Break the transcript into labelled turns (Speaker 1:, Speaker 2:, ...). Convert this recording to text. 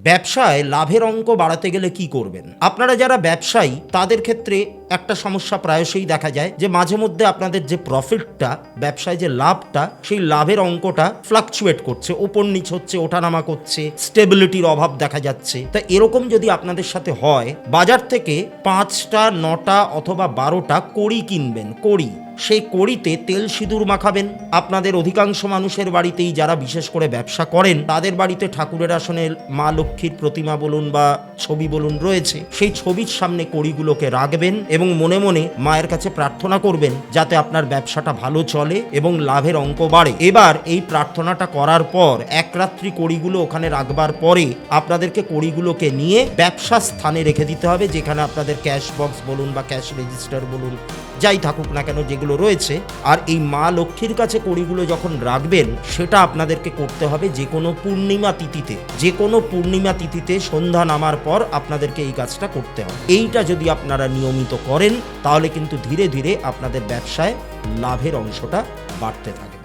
Speaker 1: ব্যবসায় লাভের অঙ্ক বাড়াতে গেলে কি করবেন? আপনারা যারা ব্যবসায়ী তাদের ক্ষেত্রে একটা সমস্যা প্রায়শই দেখা যায় যে মাঝে মধ্যে আপনাদের যে প্রফিটটা, ব্যবসায় যে লাভটা, সেই লাভের অঙ্কটা ফ্লাকচুয়েট করছে, ওপর নিচ হচ্ছে, ওঠানামা করছে, স্টেবিলিটির অভাব দেখা যাচ্ছে। তা এরকম যদি আপনাদের সাথে হয়, বাজার থেকে 5টা 9টা অথবা 12টা কড়ি কিনবেন। কড়ি, সেই কড়িতে তেল সিঁদুর মাখাবেন। আপনাদের অধিকাংশ মানুষের বাড়িতেই, যারা বিশেষ করে ব্যবসা করেন, তাদের বাড়িতে ঠাকুরের আসনে মা লক্ষ্মীর প্রতিমা বলুন বা ছবি বলুন রয়েছে। সেই ছবির সামনে কড়িগুলোকে রাখবেন এবং মনে মনে মায়ের কাছে প্রার্থনা করবেন যাতে আপনার ব্যবসাটা ভালো চলে এবং লাভের অঙ্ক বাড়ে। এবার এই প্রার্থনাটা করার পর এক রাত্রি কড়িগুলো ওখানে রাখবার পরে আপনাদেরকে কড়িগুলোকে নিয়ে ব্যবসা স্থানে রেখে দিতে হবে, যেখানে আপনাদের ক্যাশ বক্স বলুন বা ক্যাশ রেজিস্টার বলুন, যাই থাকুক না কেন যেগুলো রয়েছে। আর এই মা লক্ষ্মীর কাছে কড়িগুলো যখন রাখবেন, সেটা আপনাদেরকে করতে হবে যে কোনো পূর্ণিমা তিথিতে। যে কোনো পূর্ণিমা তিথিতে সন্ধ্যা নামার পর আপনাদেরকে এই কাজটা করতে হবে। এইটা যদি আপনারা নিয়মিত করেন, তাহলে কিন্তু ধীরে ধীরে আপনাদের ব্যবসায় লাভের অংশটা বাড়তে থাকে।